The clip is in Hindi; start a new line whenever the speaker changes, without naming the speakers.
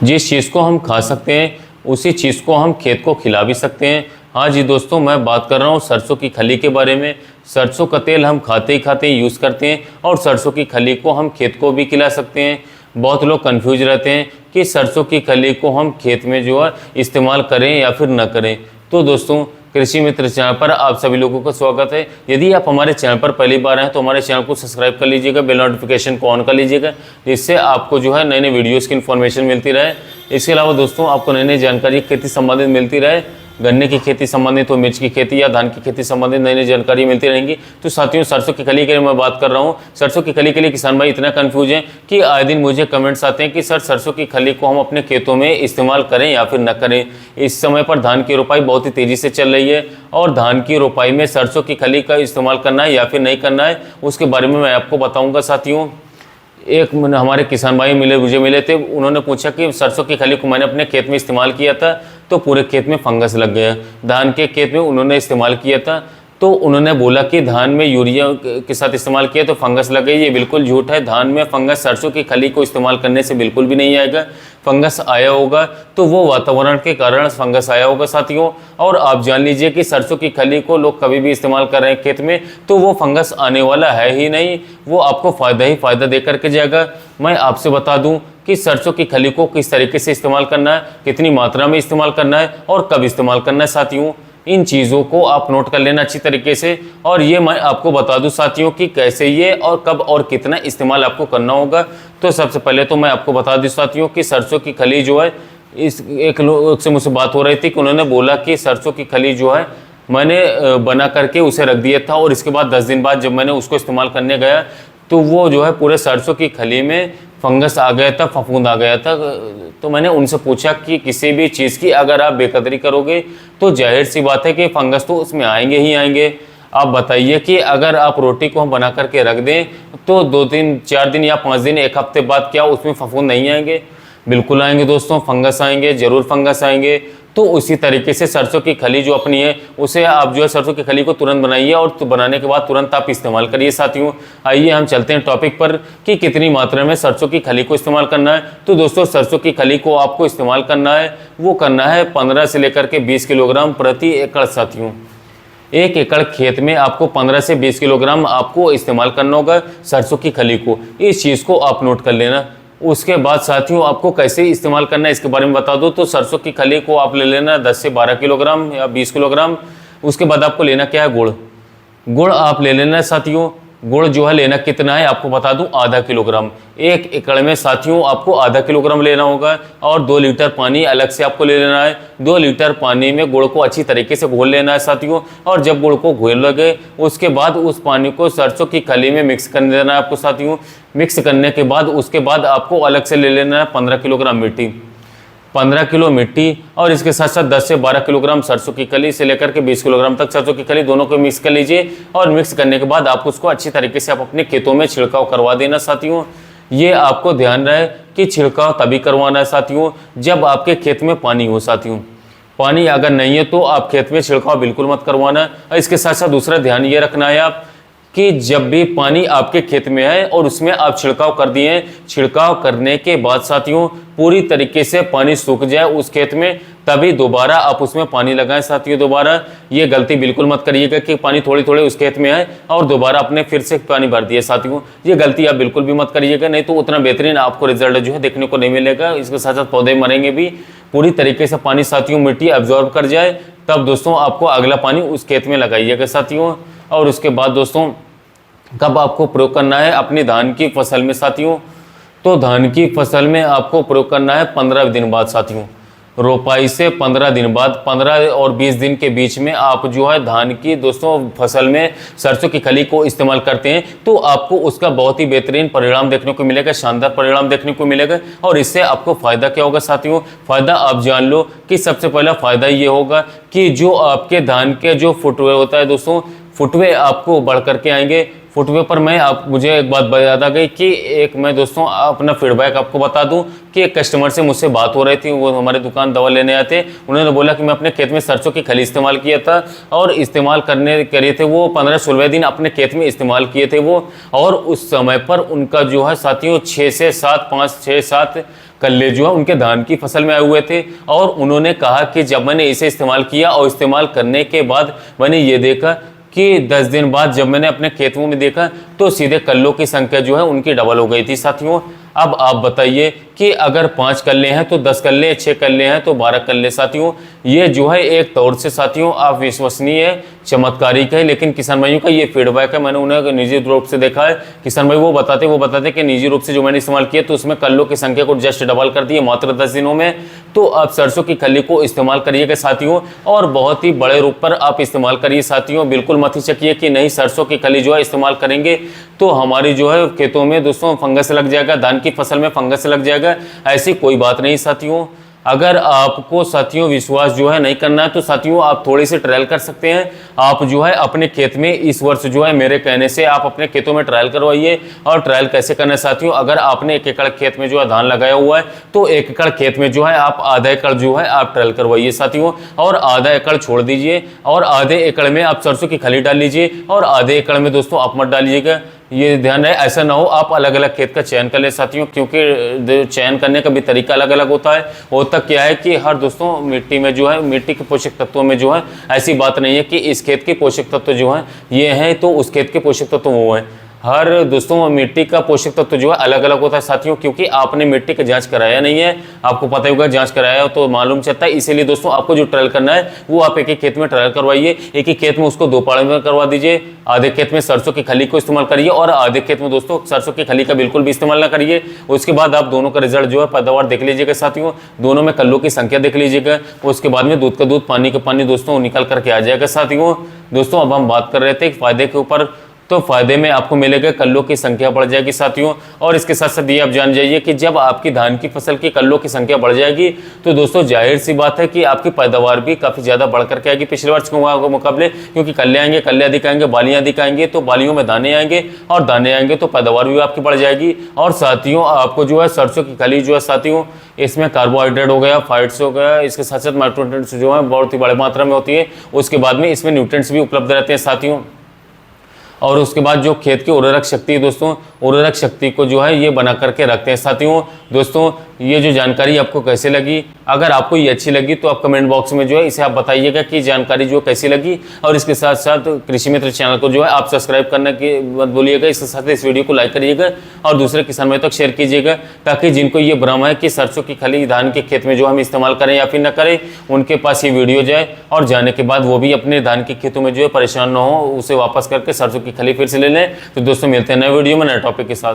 जिस चीज़ को हम खा सकते हैं उसी चीज़ को हम खेत को खिला भी सकते हैं। हाँ जी दोस्तों, मैं बात कर रहा हूँ सरसों की खली के बारे में। सरसों का तेल हम खाते ही खाते यूज़ करते हैं और सरसों की खली को हम खेत को भी खिला सकते हैं। बहुत लोग कंफ्यूज रहते हैं कि सरसों की खली को हम खेत में जो है इस्तेमाल करें या फिर न करें। तो दोस्तों, कृषि मित्र चैनल पर आप सभी लोगों का स्वागत है। यदि आप हमारे चैनल पर पहली बार हैं तो हमारे चैनल को सब्सक्राइब कर लीजिएगा, बेल नोटिफिकेशन को ऑन कर लीजिएगा, जिससे आपको जो है नए नए वीडियोस की इन्फॉर्मेशन मिलती रहे। इसके अलावा दोस्तों, आपको नई नई जानकारी खेती संबंधित मिलती रहे। गन्ने की खेती संबंधित हो, मिर्च की खेती या धान की खेती संबंधित नई नई जानकारी मिलती रहेंगी। तो साथियों, सरसों की खली के लिए मैं बात कर रहा हूँ। सरसों की खली के लिए किसान भाई इतना कंफ्यूज हैं कि आए दिन मुझे कमेंट्स आते हैं कि सर सरसों की खली को हम अपने खेतों में इस्तेमाल करें या फिर न करें। इस समय पर धान की रोपाई बहुत ही तेज़ी से चल रही है और धान की रोपाई में सरसों की खली का इस्तेमाल करना है या फिर नहीं करना है, उसके बारे में मैं आपको बताऊँगा। साथियों, एक हमारे किसान भाई मुझे मिले थे, उन्होंने पूछा कि सरसों की खली को मैंने अपने खेत में इस्तेमाल किया था तो पूरे खेत में फंगस लग गया। धान के खेत में उन्होंने इस्तेमाल किया था तो उन्होंने बोला कि धान में यूरिया के साथ इस्तेमाल किया तो फंगस लग गई। ये बिल्कुल झूठ है। धान में फंगस सरसों की खली को इस्तेमाल करने से बिल्कुल भी नहीं आएगा। फंगस आया होगा तो वो वातावरण के कारण फंगस आया होगा साथियों। और आप जान लीजिए कि सरसों की खली को लोग कभी भी इस्तेमाल कर रहे हैं खेत में तो वो फंगस आने वाला है ही नहीं, वो आपको फ़ायदा ही फ़ायदा दे करके जाएगा। मैं आपसे बता दूं कि सरसों की खली को किस तरीके से इस्तेमाल करना है, कितनी मात्रा में इस्तेमाल करना है और कब इस्तेमाल करना है। साथियों, इन चीज़ों को आप नोट कर लेना अच्छी तरीके से। और ये मैं आपको बता दूं साथियों कि कैसे ये और कब और कितना इस्तेमाल आपको करना होगा। तो सबसे पहले तो मैं आपको बता दूं साथियों कि सरसों की खली जो है, इस एक लोग से मुझसे बात हो रही थी कि उन्होंने बोला कि सरसों की खली जो है मैंने बना करके उसे रख दिया था और इसके बाद 10 दिन बाद जब मैंने उसको इस्तेमाल करने गया तो वो जो है पूरे सरसों की खली में फंगस आ गया था, फफूंद आ गया था। तो मैंने उनसे पूछा कि किसी भी चीज़ की अगर आप बेकदरी करोगे तो जाहिर सी बात है कि फंगस तो उसमें आएंगे ही आएंगे। आप बताइए कि अगर आप रोटी को हम बना करके रख दें तो 2 दिन 4 दिन या 5 दिन 1 हफ्ते बाद क्या उसमें फफूंद नहीं आएंगे? बिल्कुल आएंगे दोस्तों, फंगस आएंगे, ज़रूर फंगस आएंगे। तो उसी तरीके से सरसों की खली जो अपनी है उसे आप जो है सरसों की खली को तुरंत बनाइए और तो बनाने के बाद तुरंत आप इस्तेमाल करिए। साथियों, आइए हम चलते हैं टॉपिक पर कि कितनी मात्रा में सरसों की खली को इस्तेमाल करना है। तो दोस्तों, सरसों की खली को आपको इस्तेमाल करना है, वो करना है 15 से लेकर के 20 किलोग्राम प्रति एकड़। साथियों, 1 एकड़ खेत में आपको 15 से 20 किलोग्राम आपको इस्तेमाल करना होगा सरसों की खली को। इस चीज़ को आप नोट कर लेना। उसके बाद साथियों, आपको कैसे इस्तेमाल करना है इसके बारे में बता दो। तो सरसों की खली को आप ले लेना 10 से 12 किलोग्राम या 20 किलोग्राम। उसके बाद आपको लेना क्या है? गुड़। गुड़ आप ले लेना साथियों। गुड़ जो है लेना कितना है आपको बता दूं, आधा किलोग्राम। 1 एकड़ में साथियों आपको आधा किलोग्राम लेना होगा और 2 लीटर पानी अलग से आपको ले लेना है। 2 लीटर पानी में गुड़ को अच्छी तरीके से घोल लेना है साथियों। और जब गुड़ को घोल लगे उसके बाद उस पानी को सरसों की खली में मिक्स कर देना है आपको साथियों। मिक्स करने के बाद उसके बाद आपको अलग से ले लेना है 15 किलोग्राम मिट्टी, 15 किलो मिट्टी और इसके साथ साथ 10 से 12 किलोग्राम सरसों की खली से लेकर के 20 किलोग्राम तक सरसों की खली, दोनों को मिक्स कर लीजिए। और मिक्स करने के बाद आप उसको अच्छी तरीके से आप अपने खेतों में छिड़काव करवा देना साथियों। ये आपको ध्यान रहे कि छिड़काव तभी करवाना है साथियों जब आपके खेत में पानी हो। साथियों, पानी अगर नहीं है तो आप खेत में छिड़काव बिल्कुल मत करवाना। और इसके साथ साथ दूसरा ध्यान ये रखना है आप कि जब भी पानी आपके खेत में है और उसमें आप छिड़काव कर दिए हैं, छिड़काव करने के बाद साथियों पूरी तरीके से पानी सूख जाए उस खेत में, तभी दोबारा आप उसमें पानी लगाएं साथियों। दोबारा ये गलती बिल्कुल मत करिएगा कि पानी थोड़े थोड़े उस खेत में है और दोबारा आपने फिर से पानी भर दिया। साथियों, ये गलती आप बिल्कुल भी मत करिएगा, नहीं तो उतना बेहतरीन आपको रिजल्ट जो है देखने को नहीं मिलेगा। इसके साथ साथ पौधे मरेंगे भी। पूरी तरीके से पानी साथियों मिट्टी एब्जॉर्ब कर जाए तब दोस्तों आपको अगला पानी उस खेत में लगाइएगा साथियों। और उसके बाद दोस्तों, कब आपको प्रयोग करना है अपनी धान की फसल में साथियों? तो धान की फसल में आपको प्रयोग करना है 15 दिन बाद साथियों। रोपाई से 15 दिन बाद, 15 और 20 दिन के बीच में आप जो है धान की दोस्तों फसल में सरसों की खली को इस्तेमाल करते हैं तो आपको उसका बहुत ही बेहतरीन परिणाम देखने को मिलेगा, शानदार परिणाम देखने को मिलेगा। और इससे आपको फ़ायदा क्या होगा साथियों? फ़ायदा आप जान लो कि सबसे पहला फ़ायदा ये होगा कि जो आपके धान के जो फुटवे होता है दोस्तों, फुटवे आपको बढ़ करके आएंगे। फुटवे पर मुझे एक बात याद आ गई कि एक मैं दोस्तों अपना फीडबैक आपको बता दूं कि एक कस्टमर से मुझसे बात हो रही थी। वो हमारे दुकान दवा लेने आए थे। उन्होंने बोला कि मैं अपने खेत में सरसों की खली इस्तेमाल किया था और इस्तेमाल करे थे वो 15-16 दिन अपने खेत में इस्तेमाल किए थे वो। और उस समय पर उनका जो है साथियों 6 से 7, 5, 6, 7 कल्ले जो है उनके धान की फसल में आए हुए थे। और उन्होंने कहा कि जब मैंने इसे इस्तेमाल किया और इस्तेमाल करने के बाद मैंने ये देखा कि 10 दिन बाद जब मैंने अपने खेतों में देखा तो सीधे कल्लों की संख्या जो है उनकी डबल हो गई थी साथियों। अब आप बताइए कि अगर 5 कल्ले हैं तो 10 कल्ले, 6 कल्ले हैं तो 12 कल्ले साथियों। ये जो है एक तौर से साथियों आप विश्वसनीय है, चमत्कारिक है, लेकिन किसान भाइयों का ये फीडबैक है। मैंने उन्हें निजी रूप से देखा है, किसान भाई वो बताते कि निजी रूप से जो मैंने इस्तेमाल किया तो उसमें कल्लों की संख्या को जस्ट डबल कर दिए मात्र 10 दिनों में। तो आप सरसों की खली को इस्तेमाल करिएगा साथियों, और बहुत ही बड़े रूप पर आप इस्तेमाल करिए साथियों। बिल्कुल मत हिचकिए कि नहीं सरसों की खली जो है इस्तेमाल करेंगे तो हमारी जो है खेतों में दोस्तों फंगस लग जाएगा, धान की फसल में फंगस लग जाएगा। ऐसी कोई बात नहीं साथियों। अगर आपको साथियों विश्वास जो है नहीं करना है तो साथियों आप थोड़ी सी ट्रायल कर सकते हैं। आप जो है अपने खेत में इस वर्ष जो है मेरे कहने से आप अपने खेतों में ट्रायल करवाइए। और ट्रायल कैसे करना है साथियों, अगर आपने 1 एकड़ खेत में जो है धान लगाया हुआ है तो 1 एकड़ खेत में जो है आप आधा एकड़ जो है आप ट्रायल करवाइए साथियों, और आधा एकड़ छोड़ दीजिए। और आधे एकड़ में आप सरसों की खली डाल लीजिए और आधे एकड़ में दोस्तों आप मत डालिएगा। ये ध्यान रहे ऐसा ना हो आप अलग अलग खेत का चयन कर ले साथियों, क्योंकि चयन करने का भी तरीका अलग अलग होता है। होता क्या है कि हर दोस्तों मिट्टी में जो है मिट्टी के पोषक तत्वों में जो है ऐसी बात नहीं है कि इस खेत के पोषक तत्व जो है ये हैं तो उस खेत के पोषक तत्व वो हैं। हर दोस्तों मिट्टी का पोषक तत्व जो है अलग अलग होता है साथियों, क्योंकि आपने मिट्टी का जांच कराया नहीं है। आपको पता होगा जांच कराया हो तो मालूम चलता है। इसीलिए दोस्तों आपको जो ट्रायल करना है वो आप एक खेत में ट्रायल करवाइए। एक ही खेत में उसको 2 पाड़ी में करवा दीजिए। आधे खेत में सरसों की खली को इस्तेमाल करिए और आधे खेत में दोस्तों सरसों की खली का बिल्कुल भी इस्तेमाल ना करिए। उसके बाद आप दोनों का रिजल्ट जो है पैदावार देख लीजिएगा साथियों, दोनों में कल्लों की संख्या देख लीजिएगा। उसके बाद में दूध का दूध पानी का पानी दोस्तों निकल करके आ जाएगा साथियों। दोस्तों अब हम बात कर रहे थे फायदे के ऊपर, तो फायदे में आपको मिलेगा कल्लों की संख्या बढ़ जाएगी साथियों। और इसके साथ साथ ये आप जान जाइए कि जब आपकी धान की फसल की कल्लों की संख्या बढ़ जाएगी तो दोस्तों जाहिर सी बात है कि आपकी पैदावार भी काफ़ी ज़्यादा बढ़ करके आएगी पिछले वर्ष के मुकाबले, क्योंकि कल्ले आएंगे, कल्ले अधिक आएंगे, बालियाँ अधिक आएंगे तो बालियों में दाने आएंगे और दाने आएंगे तो पैदावार भी आपकी बढ़ जाएगी। और साथियों आपको जो है सरसों की खली जो है साथियों इसमें कार्बोहाइड्रेट हो गया, फाइट्स हो गया, इसके साथ साथ माइक्रोन्यूट्रिएंट्स जो है बहुत ही बड़े मात्रा में होती है। उसके बाद में इसमें न्यूट्रिएंट्स भी उपलब्ध रहते हैं साथियों। और उसके बाद जो खेत की उर्वरक शक्ति है दोस्तों, उर्वरक शक्ति को जो है ये बना करके रखते हैं साथियों। दोस्तों ये जो जानकारी आपको कैसे लगी, अगर आपको ये अच्छी लगी तो आप कमेंट बॉक्स में जो है इसे आप बताइएगा कि जानकारी जो कैसी लगी। और इसके साथ साथ कृषि मित्र चैनल को जो है आप सब्सक्राइब करने की मत भूलिएगा। इसके साथ इस वीडियो को लाइक करिएगा और दूसरे किसान भाइयों तक शेयर कीजिएगा, ताकि जिनको ये भ्रम है कि सरसों की खली धान के खेत में जो हम इस्तेमाल करें या फिर न करें, उनके पास ये वीडियो जाए और जाने के बाद वो भी अपने धान के खेतों में जो है परेशान न हो, उसे वापस करके सरसों की खली फिर से ले लें। तो दोस्तों मिलते हैं नए वीडियो में नए टॉपिक के साथ।